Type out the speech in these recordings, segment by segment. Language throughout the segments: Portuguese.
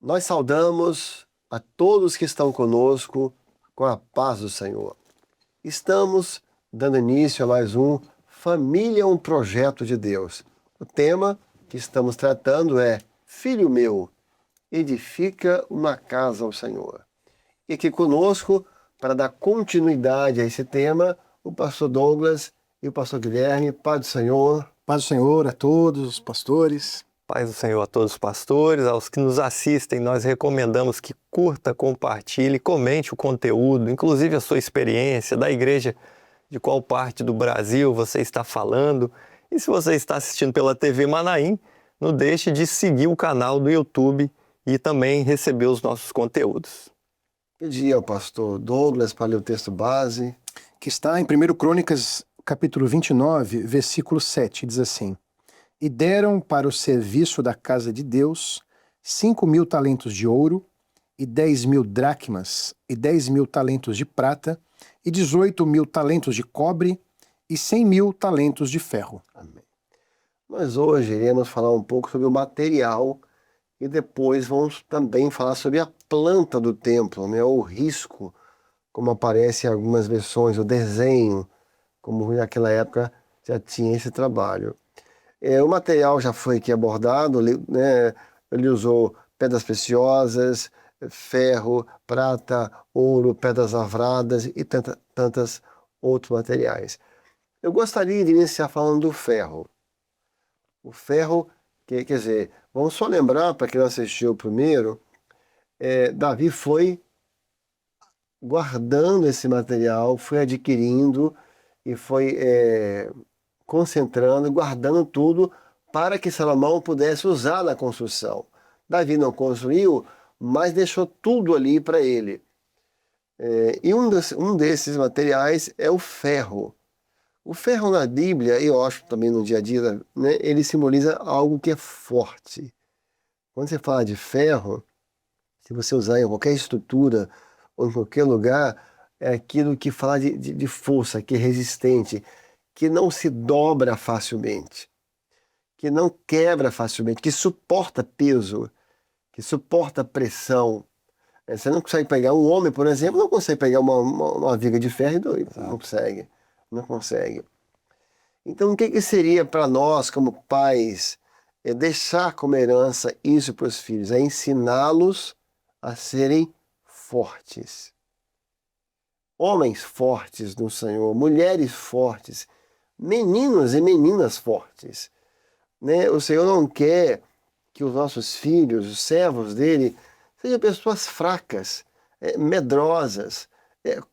Nós saudamos a todos que estão conosco com a paz do Senhor. Estamos dando início a mais um Família, um projeto de Deus. O tema que estamos tratando é Filho meu, edifica uma casa ao Senhor. E aqui conosco, para dar continuidade a esse tema, o pastor Douglas e o pastor Guilherme. Paz do Senhor. Paz do Senhor a todos os pastores. Paz do Senhor a todos os pastores, aos que nos assistem, nós recomendamos que curta, compartilhe, comente o conteúdo, inclusive a sua experiência da igreja, de qual parte do Brasil você está falando. E se você está assistindo pela TV Manaim, não deixe de seguir o canal do YouTube e também receber os nossos conteúdos. Pedir ao pastor Douglas para ler o texto base. Que está em 1 Crônicas, capítulo 29, versículo 7, diz assim: E deram para o serviço da casa de Deus 5.000 talentos de ouro, e 10.000 dracmas, e 10.000 talentos de prata, e 18.000 talentos de cobre, e 100.000 talentos de ferro. Amém. Nós hoje iremos falar um pouco sobre o material e depois vamos também falar sobre a planta do templo, né? O risco, como aparece em algumas versões, o desenho, como naquela época já tinha esse trabalho. O material já foi aqui abordado, né? Ele usou pedras preciosas, ferro, prata, ouro, pedras lavradas e tantas outros materiais. Eu gostaria de iniciar falando do ferro. O ferro, quer dizer, vamos só lembrar, para quem não assistiu o primeiro, Davi foi guardando esse material, foi adquirindo e foi concentrando, guardando tudo para que Salomão pudesse usar na construção. Davi não construiu, mas deixou tudo ali para ele. E um desses materiais é o ferro. O ferro na Bíblia, e eu acho também no dia a dia, né, ele simboliza algo que é forte. Quando você fala de ferro, se você usar em qualquer estrutura ou em qualquer lugar, é aquilo que fala de força, que é resistente, que não se dobra facilmente, que não quebra facilmente, que suporta peso, que suporta pressão. Você não consegue pegar um homem, por exemplo, não consegue pegar uma viga de ferro e dois. Não consegue. Então, o que seria para nós, como pais, deixar como herança isso para os filhos? É ensiná-los a serem fortes. Homens fortes no Senhor, mulheres fortes, meninos e meninas fortes. Né? O Senhor não quer que os nossos filhos, os servos dele, sejam pessoas fracas, medrosas,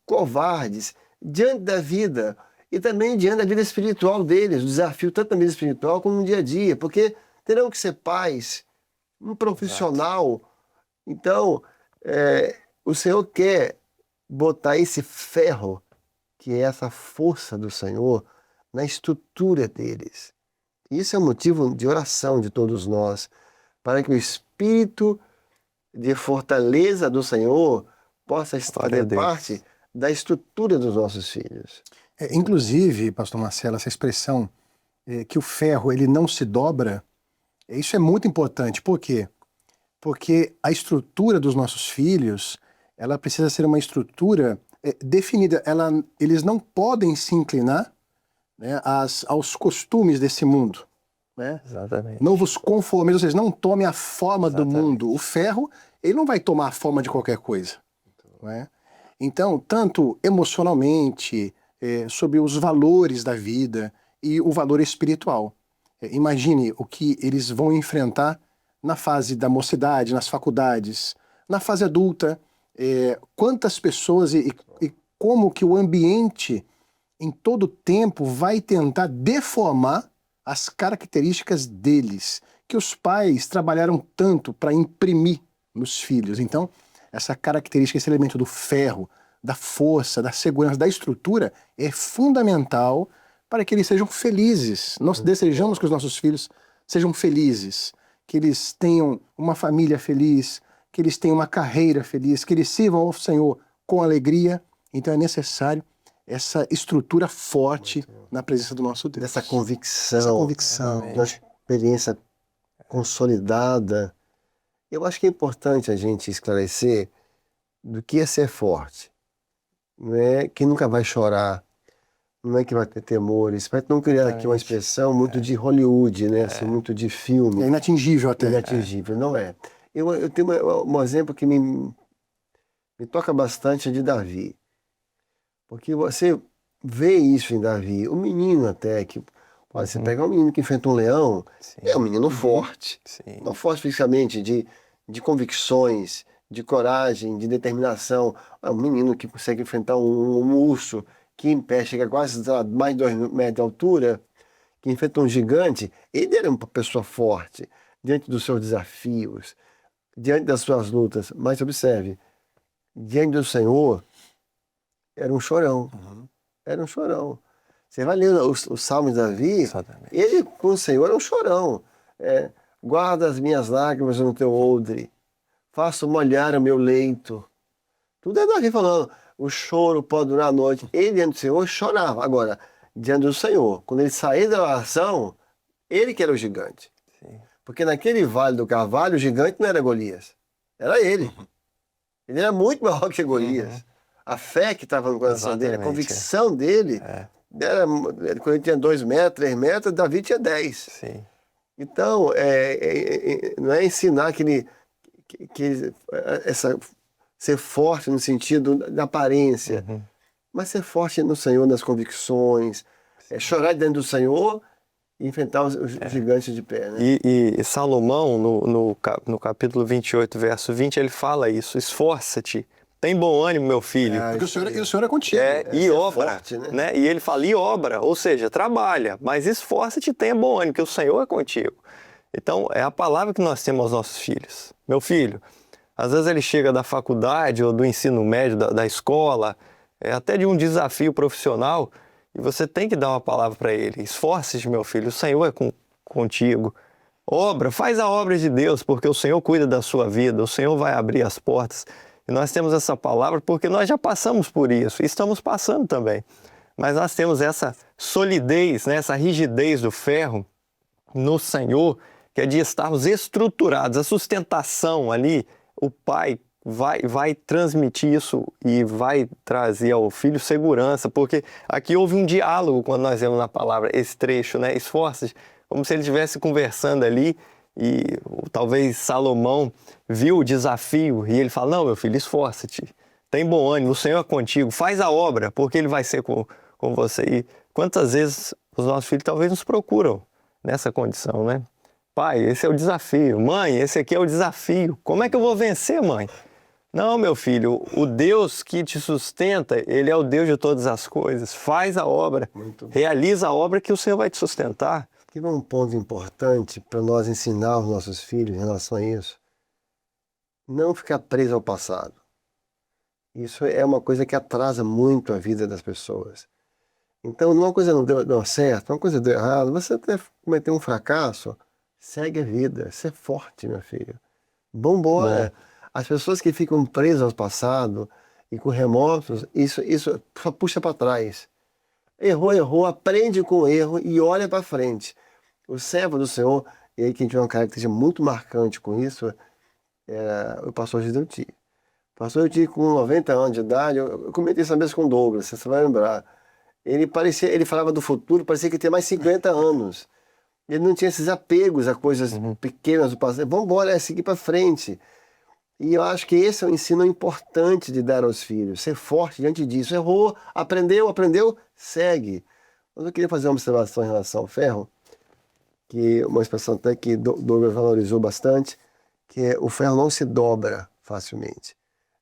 covardes, diante da vida e também diante da vida espiritual deles, o desafio tanto na vida espiritual como no dia a dia, porque terão que ser pais, um profissional. Exato. Então, o Senhor quer botar esse ferro, que é essa força do Senhor, na estrutura deles. Isso é um motivo de oração de todos nós, para que o Espírito de fortaleza do Senhor possa fazer parte da estrutura dos nossos filhos. Inclusive, pastor Marcelo, essa expressão que o ferro ele não se dobra, isso é muito importante. Por quê? Porque a estrutura dos nossos filhos, ela precisa ser uma estrutura definida. Eles não podem se inclinar, né, aos costumes desse mundo. Né? Exatamente. Não vos conformeis, ou seja, não tome a forma do mundo. O ferro, ele não vai tomar a forma de qualquer coisa. Né? Então, tanto emocionalmente, sobre os valores da vida e o valor espiritual. Imagine o que eles vão enfrentar na fase da mocidade, nas faculdades, na fase adulta, quantas pessoas e como que o ambiente em todo tempo vai tentar deformar as características deles, que os pais trabalharam tanto para imprimir nos filhos. Então, essa característica, esse elemento do ferro, da força, da segurança, da estrutura, é fundamental para que eles sejam felizes. Nós desejamos que os nossos filhos sejam felizes, que eles tenham uma família feliz, que eles tenham uma carreira feliz, que eles sirvam ao Senhor com alegria. Então é necessário essa estrutura forte na presença do nosso Deus. Essa convicção, uma experiência consolidada. Eu acho que é importante a gente esclarecer do que é ser forte. Não é que nunca vai chorar, não é que vai ter temores, para não criar aqui uma expressão muito de Hollywood, né? Assim, muito de filme. É inatingível até. Inatingível, não é. Eu tenho um exemplo que me toca bastante, é de Davi. Porque você vê isso em Davi, o menino até, que pode você pegar um menino que enfrenta um leão, Sim. é um menino forte. Sim. Não forte fisicamente, de convicções, de coragem, de determinação. É um menino que consegue enfrentar um urso que em pé chega quase a mais de 2 metros de altura, que enfrenta um gigante. Ele era uma pessoa forte diante dos seus desafios, diante das suas lutas. Mas observe, diante do Senhor, era um chorão. Era um chorão. Você vai ler os Salmos de Davi, Exatamente. ele com o Senhor é um chorão. Guarda as minhas lágrimas no teu odre, faço molhar o meu leito. Tudo é Davi falando. O choro pode durar a noite. Ele, diante do Senhor, chorava. Agora, diante do Senhor, quando ele saía da oração, ele que era o gigante. Sim. Porque naquele vale do Carvalho, o gigante não era Golias. Era ele. Ele era muito maior que Golias. A fé que estava no coração dele, a convicção dele, era, quando ele tinha 2 metros, 3 metros, Davi tinha 10. Sim. Então, não é ensinar ser forte no sentido da aparência, mas ser forte no Senhor, nas convicções, chorar dentro do Senhor e enfrentar os gigantes de pé. Né? E Salomão, no capítulo 28, verso 20, ele fala isso: esforça-te, tem bom ânimo, meu filho. Porque o Senhor é contigo. E obra, forte, né? E ele fala, e obra, ou seja, trabalha, mas esforça-te e tenha bom ânimo, que o Senhor é contigo. Então, é a palavra que nós temos aos nossos filhos. Meu filho, às vezes ele chega da faculdade ou do ensino médio, da escola, até de um desafio profissional, e você tem que dar uma palavra para ele. Esforce-te, meu filho, o Senhor é contigo. Obra, faz a obra de Deus, porque o Senhor cuida da sua vida, o Senhor vai abrir as portas. E nós temos essa palavra porque nós já passamos por isso, e estamos passando também. Mas nós temos essa solidez, né, essa rigidez do ferro no Senhor, que é de estarmos estruturados. A sustentação ali, o pai vai transmitir isso e vai trazer ao filho segurança, porque aqui houve um diálogo quando nós vemos na palavra esse trecho, né? Esforça-te, como se ele estivesse conversando ali. E talvez Salomão viu o desafio e ele fala, não, meu filho, esforça-te, tem bom ânimo, o Senhor é contigo, faz a obra, porque Ele vai ser com você. E quantas vezes os nossos filhos talvez nos procuram nessa condição, né? Pai, esse é o desafio. Mãe, esse aqui é o desafio. Como é que eu vou vencer, mãe? Não, meu filho, o Deus que te sustenta, Ele é o Deus de todas as coisas. Faz a obra, realiza a obra que o Senhor vai te sustentar. Aqui vai um ponto importante para nós ensinar os nossos filhos em relação a isso. Não ficar preso ao passado. Isso é uma coisa que atrasa muito a vida das pessoas. Então, uma coisa não deu certo, uma coisa deu errado, você até cometeu um fracasso, segue a vida, ser forte, meu filho. Vambora. As pessoas que ficam presas ao passado e com remorsos, isso só puxa para trás. Errou, aprende com o erro e olha para frente. O servo do Senhor, e aí quem tinha uma característica muito marcante com isso, era o pastor Gideuti. O pastor Gideuti, com 90 anos de idade, eu comentei essa vez com o Douglas, você vai lembrar. Ele falava do futuro, parecia que tinha mais 50 anos. Ele não tinha esses apegos a coisas pequenas do passado. Vamos embora, seguir para frente. E eu acho que esse é um ensino importante de dar aos filhos, ser forte diante disso. Errou, aprendeu, segue. Mas eu queria fazer uma observação em relação ao ferro, que uma expressão até que Douglas valorizou bastante, que é o ferro não se dobra facilmente,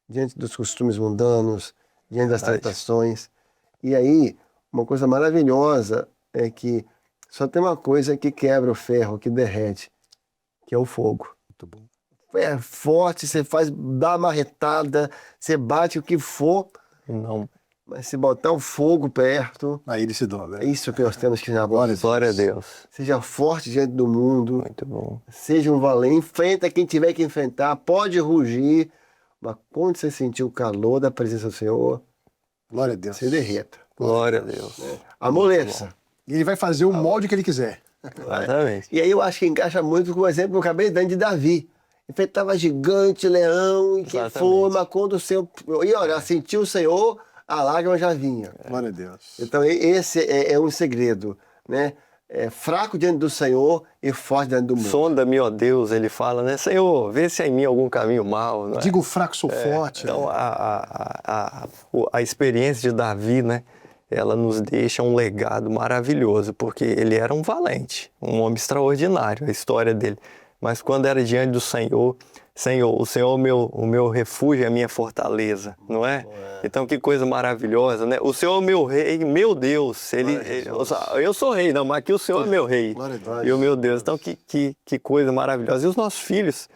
diante dos costumes mundanos, diante das tentações. E aí, uma coisa maravilhosa é que só tem uma coisa que quebra o ferro, que derrete, que é o fogo. Muito bom. É forte, você dá uma marretada, você bate o que for, Não. mas se botar o fogo perto, Aí ele se dobra. é isso que nós temos que ensinar. Glória a Deus. Seja forte diante do mundo, Muito bom. seja um valente, enfrenta quem tiver que enfrentar, pode rugir, mas quando você sentir o calor da presença do Senhor, Glória a Deus. se derreta. Glória a Deus. Amoleça. E ele vai fazer o molde que ele quiser. Exatamente. E aí eu acho que encaixa muito com o exemplo que eu acabei dando de Davi. enfrentava gigante, leão, e quem Exatamente. for, mas quando o Senhor ia orar, sentiu o Senhor, a lágrima já vinha. Glória a Deus. Então esse é um segredo, né? É fraco diante do Senhor e forte diante do mundo. Sonda-me, ó Deus, ele fala, né? Senhor, vê se há em mim algum caminho mau. Não é? Digo fraco, sou forte. Então, a experiência de Davi, né? Ela nos deixa um legado maravilhoso, porque ele era um valente, um homem extraordinário, a história dele. Mas quando era diante do Senhor, o Senhor é o meu refúgio e a minha fortaleza, não é? Então, que coisa maravilhosa, né? O Senhor é meu rei, meu Deus. Eu sou rei, não, mas aqui o Senhor é meu rei. Glória a Deus. E o meu Deus. Então, que coisa maravilhosa. E os nossos filhos,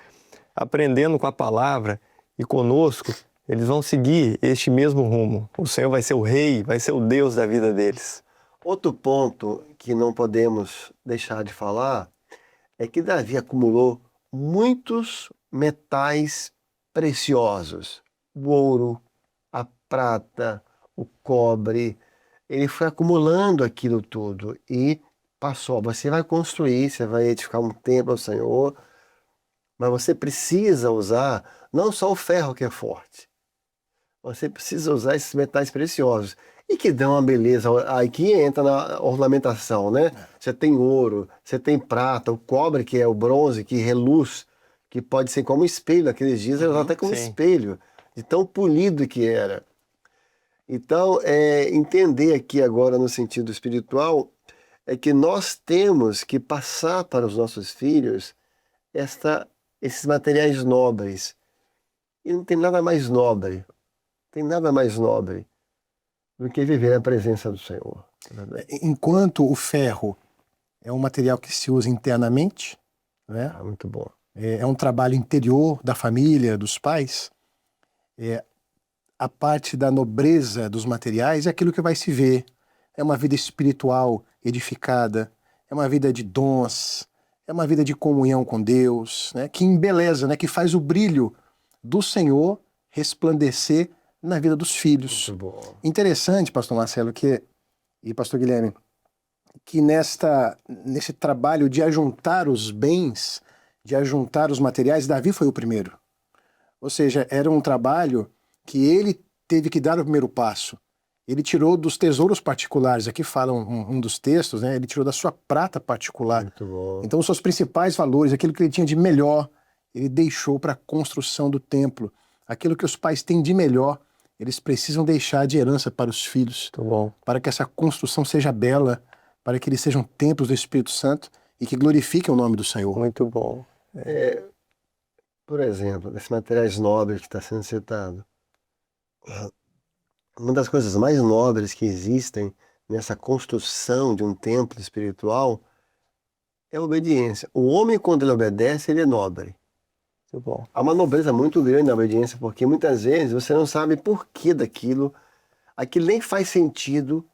aprendendo com a palavra e conosco, eles vão seguir este mesmo rumo. O Senhor vai ser o rei, vai ser o Deus da vida deles. Outro ponto que não podemos deixar de falar é que Davi acumulou muitos metais preciosos. O ouro, a prata, o cobre. Ele foi acumulando aquilo tudo e passou. Você vai construir, você vai edificar um templo ao Senhor, mas você precisa usar não só o ferro que é forte, você precisa usar esses metais preciosos e que dão uma beleza. Aqui entra na ornamentação, né? Você tem ouro, você tem prata, o cobre, que é o bronze, que reluz, que pode ser como espelho. Naqueles dias era até como sim. espelho, de tão polido que era. Então, entender aqui agora no sentido espiritual é que nós temos que passar para os nossos filhos esses materiais nobres. E não tem nada mais nobre. Tem nada mais nobre do que viver na presença do Senhor. Enquanto o ferro é um material que se usa internamente, né? Muito bom. É um trabalho interior da família, dos pais, a parte da nobreza dos materiais é aquilo que vai se ver. É uma vida espiritual edificada, é uma vida de dons, é uma vida de comunhão com Deus, né? Que embeleza, né? Que faz o brilho do Senhor resplandecer na vida dos filhos. Muito bom. Interessante, pastor Marcelo, e pastor Guilherme, que nesse trabalho de ajuntar os bens, de ajuntar os materiais, Davi foi o primeiro. Ou seja, era um trabalho que ele teve que dar o primeiro passo. Ele tirou dos tesouros particulares, aqui fala um dos textos, né? Ele tirou da sua prata particular. Muito bom. Então, os seus principais valores, aquilo que ele tinha de melhor, ele deixou para a construção do templo. Aquilo que os pais têm de melhor, eles precisam deixar de herança para os filhos, Muito bom. para que essa construção seja bela, para que eles sejam templos do Espírito Santo e que glorifiquem o nome do Senhor. Muito bom. Por exemplo, desses materiais nobres que está sendo citado, uma das coisas mais nobres que existem nessa construção de um templo espiritual é a obediência. O homem, quando ele obedece, ele é nobre. Muito bom. Há uma nobreza muito grande na obediência, porque muitas vezes você não sabe por que daquilo, aquilo nem faz sentido.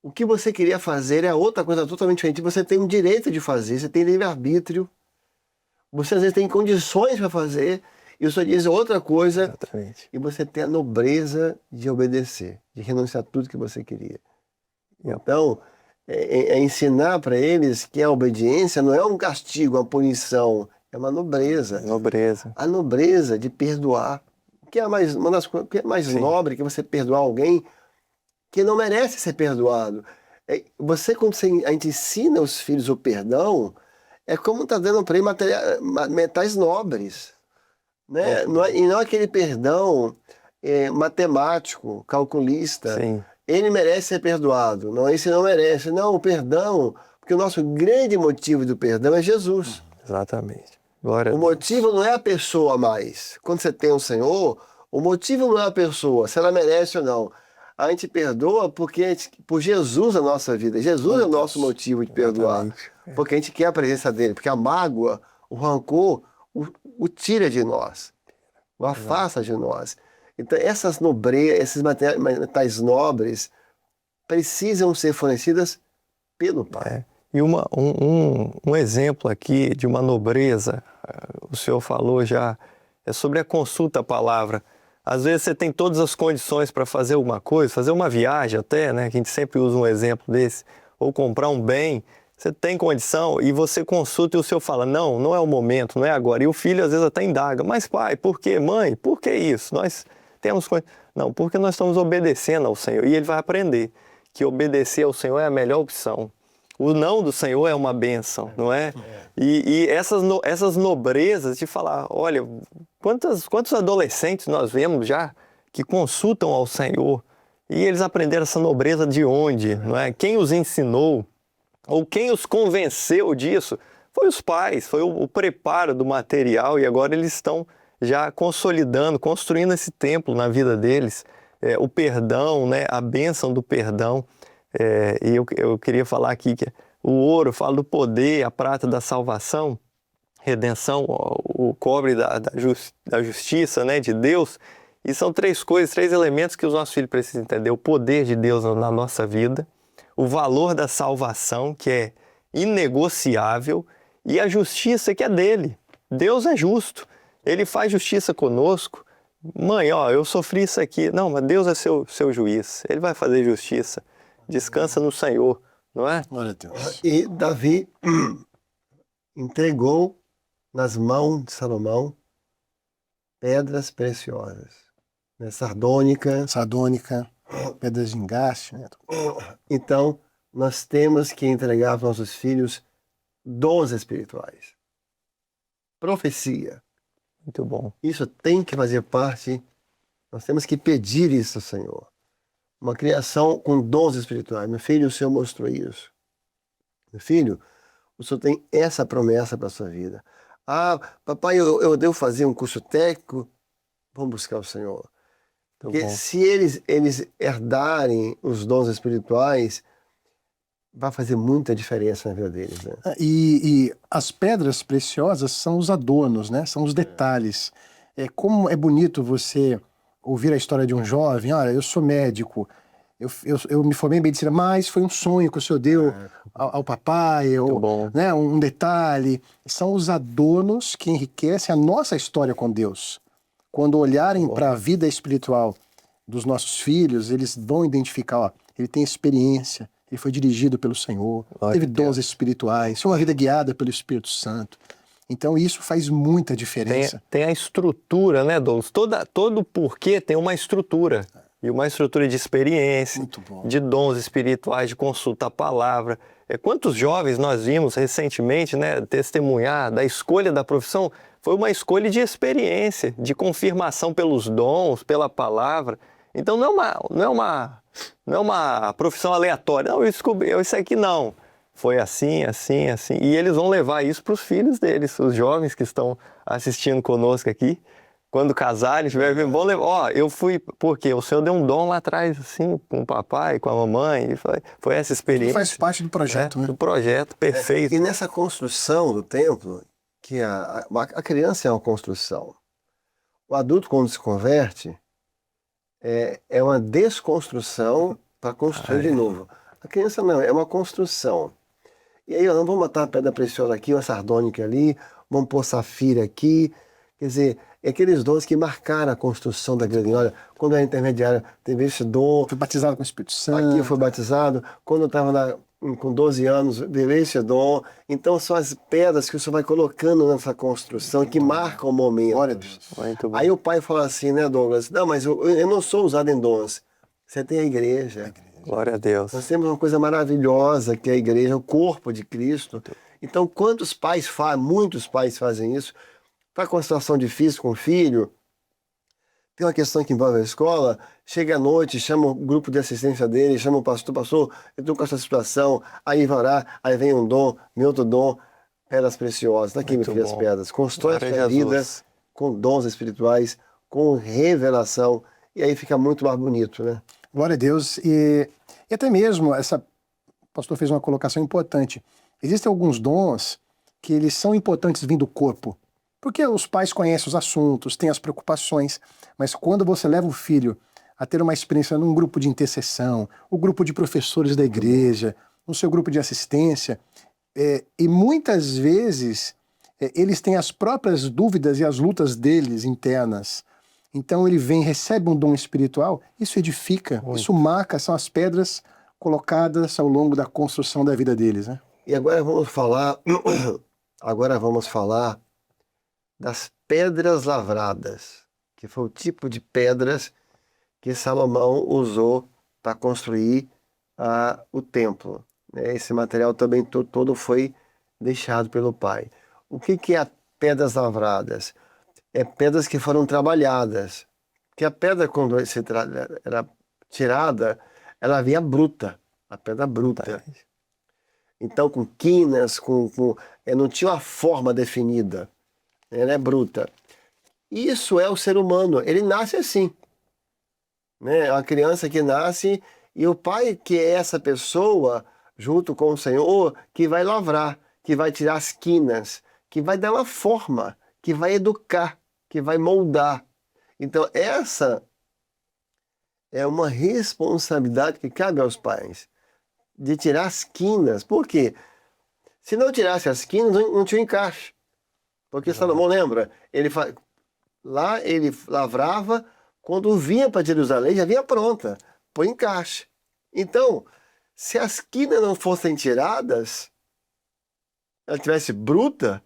O que você queria fazer é outra coisa totalmente diferente. Você tem o direito de fazer, você tem livre-arbítrio, você às vezes tem condições para fazer, e o Senhor diz outra coisa, Exatamente. e você tem a nobreza de obedecer, de renunciar a tudo que você queria. Então, ensinar para eles que a obediência não é um castigo, uma punição, é uma nobreza. Nobreza. A nobreza de perdoar. Que é uma das coisas que é mais nobre que você perdoar alguém que não merece ser perdoado. Quando a gente ensina os filhos o perdão, é como está dando para ele metais nobres. Né? E não aquele perdão matemático, calculista. Sim. Ele merece ser perdoado. Não, esse não merece. Não, o perdão, porque o nosso grande motivo do perdão é Jesus. Exatamente. Glória a O Deus. motivo não é a pessoa mais. Quando você tem um Senhor, o motivo não é a pessoa, se ela merece ou não. A gente perdoa por Jesus na nossa vida. Jesus é o nosso motivo de perdoar. Exatamente. Porque a gente quer a presença dele. Porque a mágoa, o rancor, o tira de nós. O afasta de nós. Então essas nobrezas, esses metais nobres precisam ser fornecidas pelo Pai. E um exemplo aqui de uma nobreza, o senhor falou já, é sobre a consulta à palavra. Às vezes você tem todas as condições para fazer alguma coisa, fazer uma viagem até, né? Que a gente sempre usa um exemplo desse, ou comprar um bem, Você tem condição e você consulta e o senhor fala, não, não é o momento, não é agora. E o filho às vezes até indaga, mas pai, por quê? Mãe, por que isso? Nós temos coisa. Não, porque nós estamos obedecendo ao Senhor. E ele vai aprender que obedecer ao Senhor é a melhor opção. O não do Senhor é uma bênção, não é? E essas nobrezas de falar, olha, quantos adolescentes nós vemos já que consultam ao Senhor e eles aprenderam essa nobreza de onde, não é? Quem os ensinou ou quem os convenceu disso foi os pais, foi o preparo do material e agora eles estão já consolidando, construindo esse templo na vida deles, o perdão, né? A bênção do perdão. E eu queria falar aqui que o ouro fala do poder, a prata da salvação, redenção, o cobre da justiça, né, de Deus. E são três coisas, três elementos que os nossos filhos precisam entender. O poder de Deus na nossa vida, o valor da salvação, que é inegociável, e a justiça, que é dele. Deus é justo, ele faz justiça conosco. Mãe, ó, eu sofri isso aqui. Não, mas Deus é seu juiz, ele vai fazer justiça. Descansa no Senhor, não é? Glória a Deus. E Davi entregou nas mãos de Salomão pedras preciosas, né? Sardônica. Pedras de engaste, né? Então, nós temos que entregar aos nossos filhos dons espirituais. Profecia. Muito bom. Isso tem que fazer parte, nós temos que pedir isso ao Senhor. Uma criação com dons espirituais. Meu filho, o Senhor mostrou isso. Meu filho, o Senhor tem essa promessa para a sua vida. Ah, papai, eu devo fazer um curso técnico? Vamos buscar o Senhor. Porque se eles herdarem os dons espirituais, vai fazer muita diferença na vida deles, né? E as pedras preciosas são os adornos, né? São os detalhes. Como é bonito você ouvir a história de um jovem, olha, eu sou médico, eu me formei em medicina, mas foi um sonho que o Senhor deu ao papai, né, um detalhe. São os adornos que enriquecem a nossa história com Deus. Quando olharem para a vida espiritual dos nossos filhos, eles vão identificar, ó, ele tem experiência, ele foi dirigido pelo Senhor, teve dons espirituais, foi uma vida guiada pelo Espírito Santo. Então isso faz muita diferença. Tem a estrutura, né, Douglas? Todo porquê tem uma estrutura. E uma estrutura de experiência, de dons espirituais, de consulta à palavra. Quantos jovens nós vimos recentemente, né, testemunhar da escolha da profissão? Foi uma escolha de experiência, de confirmação pelos dons, pela palavra. Então não é uma profissão aleatória. Não, eu descobri, isso aqui não. Foi assim, assim, assim. E eles vão levar isso para os filhos deles, os jovens que estão assistindo conosco aqui. Quando casarem, vão levar. Ó, eu fui, porque o Senhor deu um dom lá atrás, assim, com o papai, com a mamãe. Foi essa experiência. Faz parte do projeto, né? Do projeto, perfeito. E nessa construção do templo, que a criança é uma construção. O adulto, quando se converte, é uma desconstrução para construir de novo. A criança não, é uma construção. E aí, não vamos botar uma pedra preciosa aqui, uma sardônica ali, vamos pôr safira aqui. Quer dizer, aqueles dons que marcaram a construção da igreja. Olha, quando eu era intermediário, teve esse dom. Fui batizado com o Espírito Santo. Aqui eu fui batizado. Quando eu estava com 12 anos, veio esse dom. Então são as pedras que o Senhor vai colocando nessa construção que marcam o momento. Glória a Deus. Aí o pai fala assim, né, Douglas? Não, mas eu não sou usado em dons. Você tem a igreja. Glória a Deus. Nós temos uma coisa maravilhosa que é a igreja, o corpo de Cristo. Então, muitos pais fazem isso. Está com uma situação difícil com o filho, tem uma questão que envolve a escola, chega à noite, chama o grupo de assistência dele, chama o pastor, eu estou com essa situação, aí vai orar, aí vem um dom, meu outro dom, pedras preciosas. Está aqui, meu filho, as pedras. Constrói a sua vida com dons espirituais, com revelação, e aí fica muito mais bonito, né? Glória a Deus. E até mesmo, o pastor fez uma colocação importante. Existem alguns dons que eles são importantes vindo do corpo. Porque os pais conhecem os assuntos, têm as preocupações, mas quando você leva o filho a ter uma experiência num grupo de intercessão, o grupo de professores da igreja, no seu grupo de assistência, e muitas vezes eles têm as próprias dúvidas e as lutas deles internas. Então ele vem, recebe um dom espiritual, isso edifica, isso marca, são as pedras colocadas ao longo da construção da vida deles, né? E agora vamos falar das pedras lavradas, que foi o tipo de pedras que Salomão usou para construir o templo. Né? Esse material também todo foi deixado pelo pai. O que é pedras lavradas? É pedras que foram trabalhadas. Porque a pedra, quando era tirada, ela vinha bruta, a pedra bruta. Então, com quinas, não tinha uma forma definida, ela é bruta. Isso é o ser humano, ele nasce assim. Né? É uma criança que nasce e o pai, que é essa pessoa, junto com o Senhor, que vai lavrar, que vai tirar as quinas, que vai dar uma forma, que vai educar, que vai moldar. Então, essa é uma responsabilidade que cabe aos pais, de tirar as quinas. Por quê? Se não tirasse as quinas, não tinha encaixe. Porque Salomão, lembra? Lá ele lavrava, quando vinha para Jerusalém, já vinha pronta, por encaixe. Então, se as quinas não fossem tiradas, ela estivesse bruta,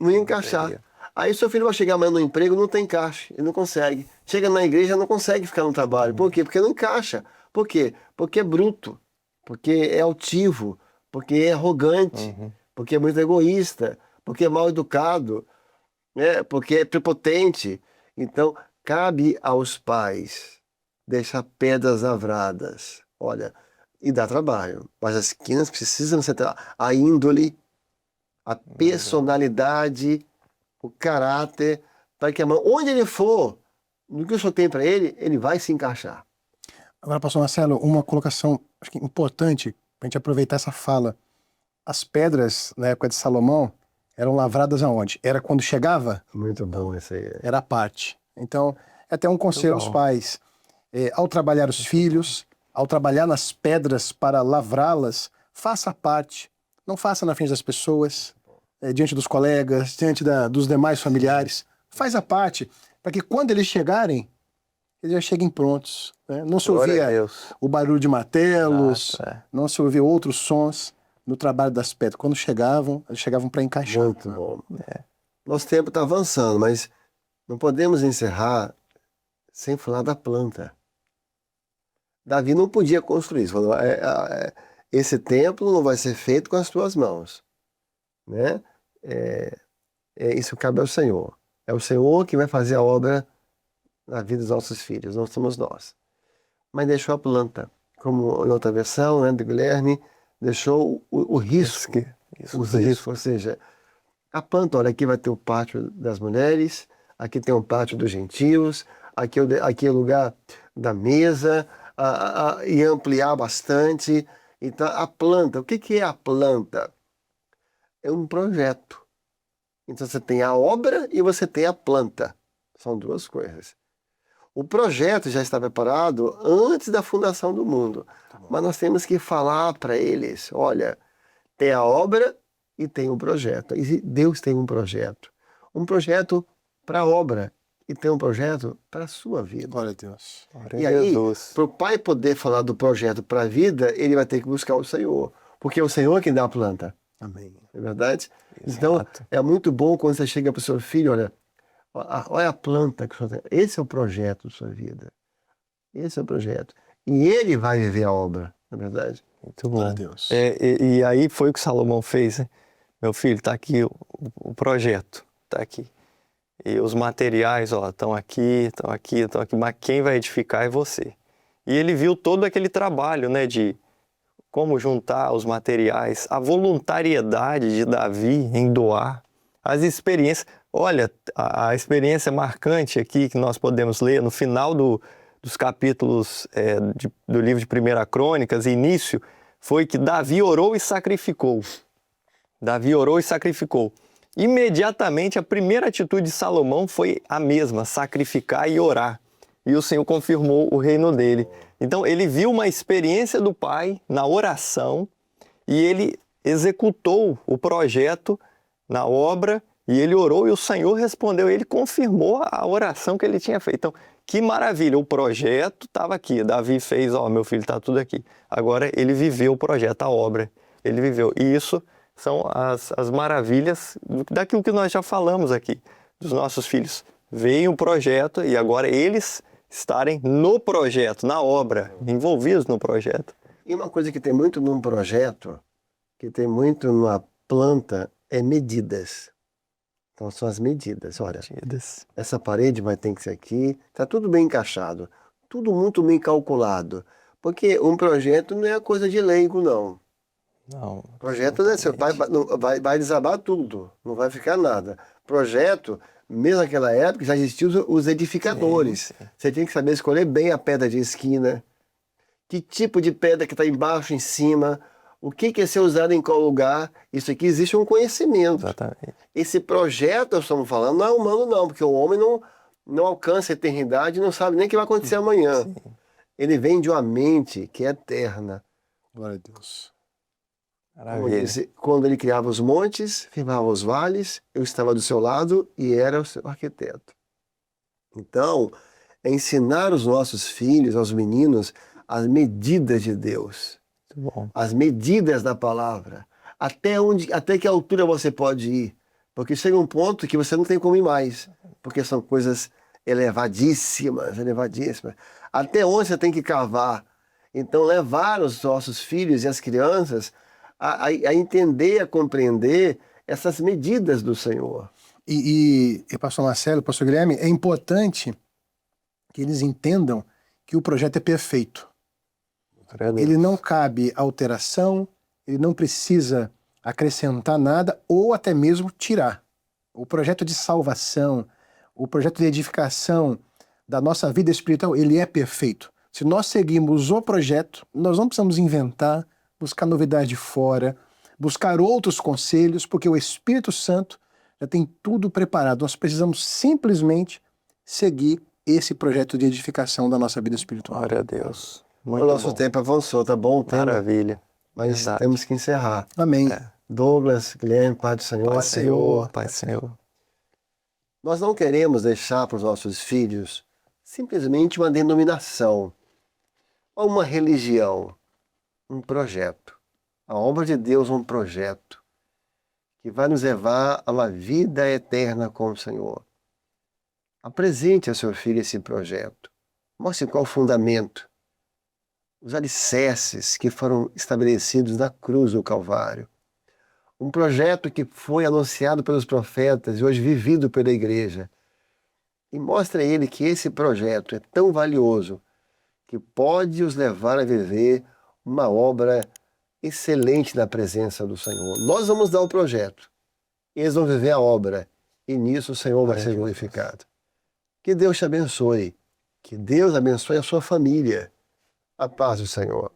não ia encaixar. Aí seu filho vai chegar amanhã no emprego, não tem encaixe, ele não consegue. Chega na igreja, não consegue ficar no trabalho. Por quê? Porque não encaixa. Por quê? Porque é bruto, porque é altivo, porque é arrogante, porque é muito egoísta, porque é mal educado, né? Porque é prepotente. Então, cabe aos pais deixar pedras lavradas. Olha, e dá trabalho, mas as quinas precisam ser a índole, a personalidade, o caráter, para que onde ele for, no que o senhor tem para ele, ele vai se encaixar. Agora, pastor Marcelo, uma colocação acho que importante para a gente aproveitar essa fala. As pedras, na época de Salomão, eram lavradas aonde? Era quando chegava? Muito bom esse aí. Era a parte. Então, é até um conselho aos pais. Ao trabalhar os filhos, ao trabalhar nas pedras para lavrá-las, faça a parte. Não faça na frente das pessoas, diante dos colegas, diante dos demais familiares. Faz a parte, para que quando eles chegarem, eles já cheguem prontos. Né? Não se ouvia o barulho de martelos, não se ouvia outros sons no trabalho das pedras. Quando chegavam, eles chegavam para encaixar. Muito bom. Nosso tempo está avançando, mas não podemos encerrar sem falar da planta. Davi não podia construir isso. Falou, esse templo não vai ser feito com as tuas mãos. Né? Isso cabe ao Senhor. É o Senhor que vai fazer a obra na vida dos nossos filhos, não somos nós. Mas deixou a planta, como em outra versão, né, do Guilherme, deixou o risco. Ou seja, a planta, olha, aqui vai ter o pátio das mulheres, aqui tem o pátio dos gentios, aqui é o lugar da mesa, e ampliar bastante. Então, a planta, o que é a planta? É um projeto. Então, você tem a obra e você tem a planta. São duas coisas. O projeto já está preparado antes da fundação do mundo. Mas nós temos que falar para eles, olha, tem a obra e tem o projeto. E Deus tem um projeto. Um projeto para a obra e tem um projeto para a sua vida. Glória a Deus. E aí, para o pai poder falar do projeto para a vida, ele vai ter que buscar o Senhor. Porque é o Senhor quem dá a planta. Amém. Não é verdade? Exato. Então, é muito bom quando você chega para o seu filho, olha a planta que o senhor tem. Esse é o projeto da sua vida. Esse é o projeto. E ele vai viver a obra, não é verdade? Muito bom. Glória a Deus. E aí foi o que Salomão fez, né? Meu filho, está aqui o projeto, está aqui. E os materiais, estão aqui, mas quem vai edificar é você. E ele viu todo aquele trabalho, né, de como juntar os materiais, a voluntariedade de Davi em doar, as experiências. Olha, a experiência marcante aqui que nós podemos ler no final dos capítulos do livro de 1 Crônicas, início, foi que Davi orou e sacrificou. Davi orou e sacrificou. Imediatamente, a primeira atitude de Salomão foi a mesma, sacrificar e orar. E o Senhor confirmou o reino dele. Então, ele viu uma experiência do pai na oração e ele executou o projeto na obra e ele orou e o Senhor respondeu. Ele confirmou a oração que ele tinha feito. Então, que maravilha, o projeto estava aqui. Davi fez, meu filho, está tudo aqui. Agora, ele viveu o projeto, a obra. ele viveu. E isso são as maravilhas daquilo que nós já falamos aqui, dos nossos filhos. Veio um projeto e agora eles estarem no projeto, na obra, envolvidos no projeto. E uma coisa que tem muito num projeto, que tem muito numa planta, é medidas. Então são as medidas. Olha, essa parede vai ter que ser aqui, está tudo bem encaixado, tudo muito bem calculado. Porque um projeto não é coisa de leigo, não. Não. Projeto, né, vai desabar tudo, não vai ficar nada. Projeto, mesmo naquela época, já existiam os edificadores. Sim. Você tinha que saber escolher bem a pedra de esquina, que tipo de pedra que está embaixo, em cima, o que é ser usado em qual lugar. Isso aqui existe um conhecimento. Exatamente. Esse projeto, nós estamos falando, não é humano não, porque o homem não alcança a eternidade e não sabe nem o que vai acontecer amanhã. Sim. Ele vem de uma mente que é eterna. Glória a Deus. Como disse, quando ele criava os montes, firmava os vales, eu estava do seu lado e era o seu arquiteto. Então, é ensinar os nossos filhos, aos meninos, as medidas de Deus. Muito bom. As medidas da palavra. Até que altura você pode ir. Porque chega um ponto que você não tem como ir mais. Porque são coisas elevadíssimas, elevadíssimas. Até onde você tem que cavar. Então, levar os nossos filhos e as crianças a entender, a compreender essas medidas do Senhor. E pastor Marcelo, pastor Guilherme, é importante que eles entendam que o projeto é perfeito. Ele não cabe alteração, ele não precisa acrescentar nada ou até mesmo tirar. O projeto de salvação, o projeto de edificação da nossa vida espiritual, ele é perfeito. Se nós seguimos o projeto, nós não precisamos inventar, buscar novidade fora, buscar outros conselhos, porque o Espírito Santo já tem tudo preparado. Nós precisamos simplesmente seguir esse projeto de edificação da nossa vida espiritual. Glória a Deus. O nosso tempo avançou, tá bom? Maravilha. Mas Verdade. temos que encerrar. Amém. Douglas, Guilherme, Pai do Senhor. Pai Senhor, Pai Senhor. Nós não queremos deixar para os nossos filhos simplesmente uma denominação ou uma religião, um projeto. A obra de Deus é um projeto que vai nos levar a uma vida eterna com o Senhor. Apresente ao seu filho esse projeto. Mostre qual o fundamento, os alicerces que foram estabelecidos na cruz do Calvário. Um projeto que foi anunciado pelos profetas e hoje vivido pela igreja. E mostre a ele que esse projeto é tão valioso que pode os levar a viver uma obra excelente na presença do Senhor. Nós vamos dar o projeto, eles vão viver a obra, e nisso o Senhor vai ser glorificado. Que Deus te abençoe, que Deus abençoe a sua família. A paz do Senhor.